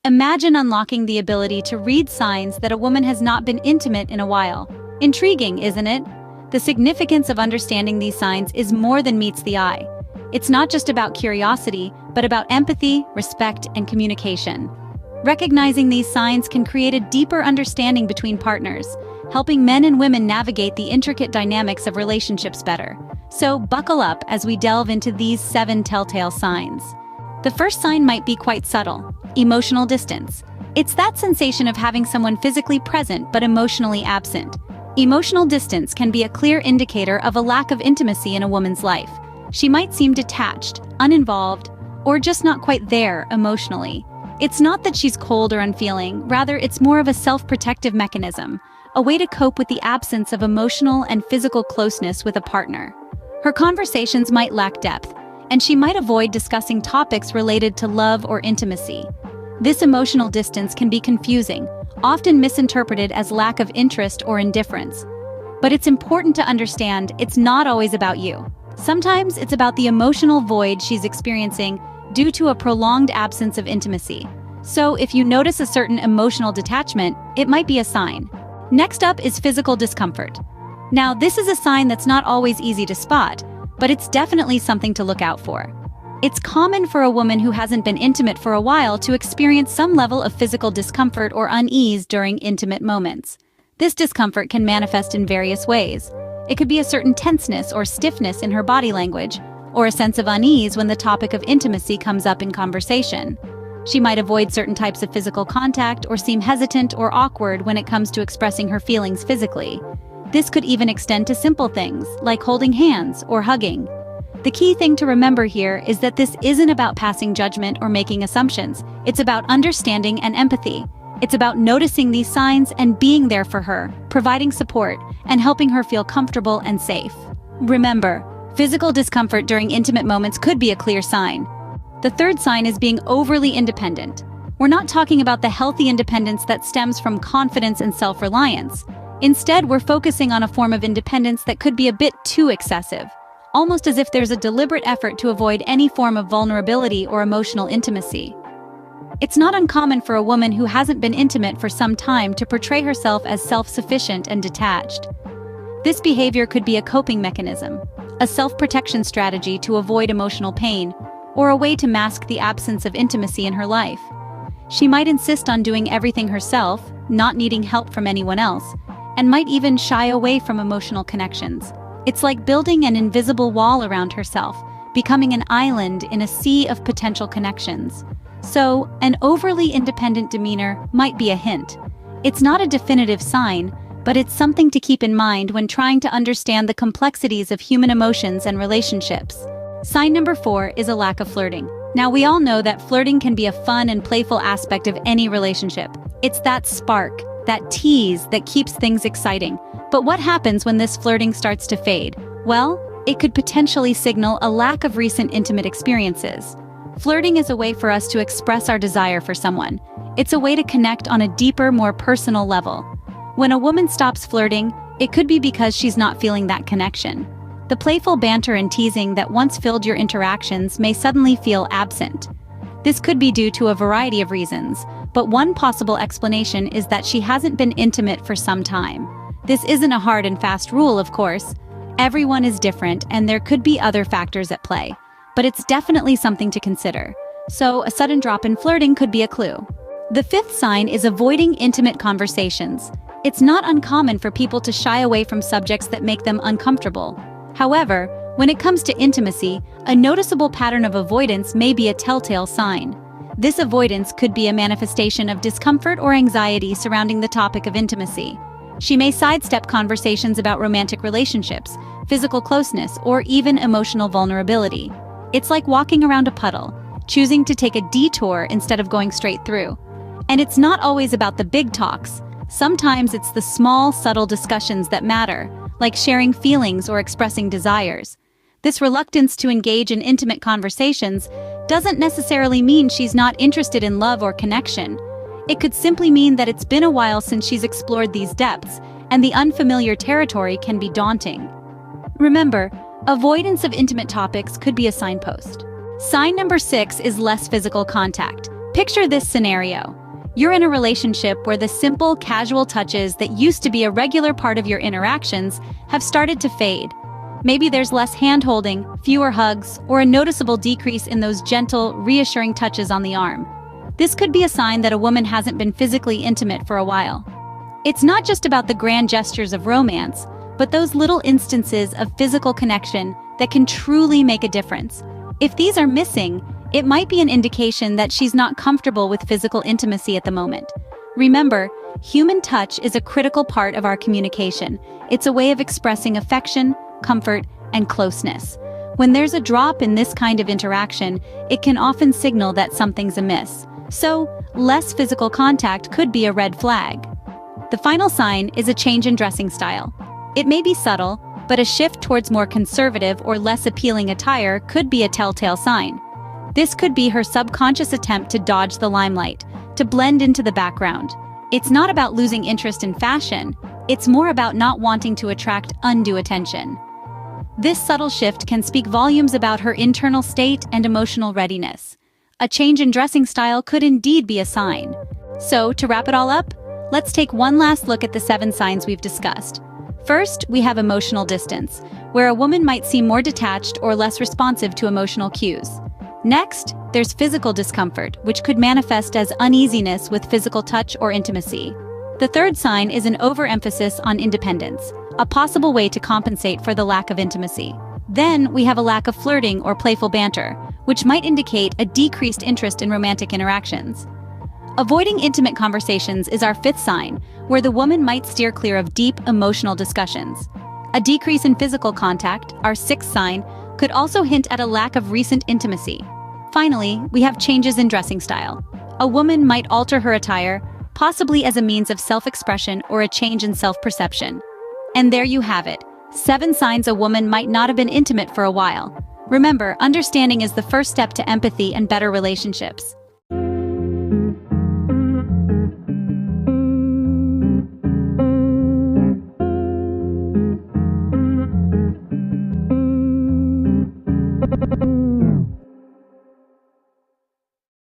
Imagine unlocking the ability to read signs that a woman has not been intimate in a while. Intriguing, isn't it? The significance of understanding these signs is more than meets the eye. It's not just about curiosity, but about empathy, respect, and communication. Recognizing these signs can create a deeper understanding between partners, helping men and women navigate the intricate dynamics of relationships better. So buckle up as we delve into these 7 telltale signs. The first sign might be quite subtle: emotional distance. It's that sensation of having someone physically present but emotionally absent. Emotional distance can be a clear indicator of a lack of intimacy in a woman's life. She might seem detached, uninvolved, or just not quite there emotionally. It's not that she's cold or unfeeling, rather it's more of a self-protective mechanism, a way to cope with the absence of emotional and physical closeness with a partner. Her conversations might lack depth, and she might avoid discussing topics related to love or intimacy. This emotional distance can be confusing, often misinterpreted as lack of interest or indifference. But it's important to understand it's not always about you. Sometimes it's about the emotional void she's experiencing due to a prolonged absence of intimacy. So if you notice a certain emotional detachment, it might be a sign. Next up is physical discomfort. Now, this is a sign that's not always easy to spot, but it's definitely something to look out for. It's common for a woman who hasn't been intimate for a while to experience some level of physical discomfort or unease during intimate moments. This discomfort can manifest in various ways. It could be a certain tenseness or stiffness in her body language, or a sense of unease when the topic of intimacy comes up in conversation. She might avoid certain types of physical contact or seem hesitant or awkward when it comes to expressing her feelings physically. This could even extend to simple things, like holding hands or hugging. The key thing to remember here is that this isn't about passing judgment or making assumptions. It's about understanding and empathy. It's about noticing these signs and being there for her, providing support, and helping her feel comfortable and safe. Remember, physical discomfort during intimate moments could be a clear sign. The third sign is being overly independent. We're not talking about the healthy independence that stems from confidence and self-reliance. Instead, we're focusing on a form of independence that could be a bit too excessive, almost as if there's a deliberate effort to avoid any form of vulnerability or emotional intimacy. It's not uncommon for a woman who hasn't been intimate for some time to portray herself as self-sufficient and detached. This behavior could be a coping mechanism, a self-protection strategy to avoid emotional pain, or a way to mask the absence of intimacy in her life. She might insist on doing everything herself, not needing help from anyone else, and might even shy away from emotional connections. It's like building an invisible wall around herself, becoming an island in a sea of potential connections. So, an overly independent demeanor might be a hint. It's not a definitive sign, but it's something to keep in mind when trying to understand the complexities of human emotions and relationships. Sign number 4 is a lack of flirting. Now, we all know that flirting can be a fun and playful aspect of any relationship. It's that spark, that tease that keeps things exciting. But what happens when this flirting starts to fade? Well, it could potentially signal a lack of recent intimate experiences. Flirting is a way for us to express our desire for someone. It's a way to connect on a deeper, more personal level. When a woman stops flirting, it could be because she's not feeling that connection. The playful banter and teasing that once filled your interactions may suddenly feel absent. This could be due to a variety of reasons, but one possible explanation is that she hasn't been intimate for some time. This isn't a hard and fast rule, of course. Everyone is different, and there could be other factors at play. But it's definitely something to consider. So, a sudden drop in flirting could be a clue. The fifth sign is avoiding intimate conversations. It's not uncommon for people to shy away from subjects that make them uncomfortable. However, when it comes to intimacy, a noticeable pattern of avoidance may be a telltale sign. This avoidance could be a manifestation of discomfort or anxiety surrounding the topic of intimacy. She may sidestep conversations about romantic relationships, physical closeness, or even emotional vulnerability. It's like walking around a puddle, choosing to take a detour instead of going straight through. And it's not always about the big talks. Sometimes it's the small, subtle discussions that matter, like sharing feelings or expressing desires. This reluctance to engage in intimate conversations doesn't necessarily mean she's not interested in love or connection. It could simply mean that it's been a while since she's explored these depths, and the unfamiliar territory can be daunting. Remember, avoidance of intimate topics could be a signpost. Sign number 6 is less physical contact. Picture this scenario. You're in a relationship where the simple, casual touches that used to be a regular part of your interactions have started to fade. Maybe there's less hand-holding, fewer hugs, or a noticeable decrease in those gentle, reassuring touches on the arm. This could be a sign that a woman hasn't been physically intimate for a while. It's not just about the grand gestures of romance, but those little instances of physical connection that can truly make a difference. If these are missing, it might be an indication that she's not comfortable with physical intimacy at the moment. Remember, human touch is a critical part of our communication. It's a way of expressing affection, comfort, and closeness. When there's a drop in this kind of interaction, it can often signal that something's amiss. So, less physical contact could be a red flag. The final sign is a change in dressing style. It may be subtle, but a shift towards more conservative or less appealing attire could be a telltale sign. This could be her subconscious attempt to dodge the limelight, to blend into the background. It's not about losing interest in fashion, it's more about not wanting to attract undue attention. This subtle shift can speak volumes about her internal state and emotional readiness. A change in dressing style could indeed be a sign. So, to wrap it all up, let's take one last look at the 7 signs we've discussed. First, we have emotional distance, where a woman might seem more detached or less responsive to emotional cues. Next, there's physical discomfort, which could manifest as uneasiness with physical touch or intimacy. The third sign is an overemphasis on independence, a possible way to compensate for the lack of intimacy. Then, we have a lack of flirting or playful banter, which might indicate a decreased interest in romantic interactions. Avoiding intimate conversations is our 5th sign, where the woman might steer clear of deep, emotional discussions. A decrease in physical contact, our 6th sign, could also hint at a lack of recent intimacy. Finally, we have changes in dressing style. A woman might alter her attire, possibly as a means of self-expression or a change in self-perception. And there you have it, 7 signs a woman might not have been intimate for a while. Remember, understanding is the first step to empathy and better relationships.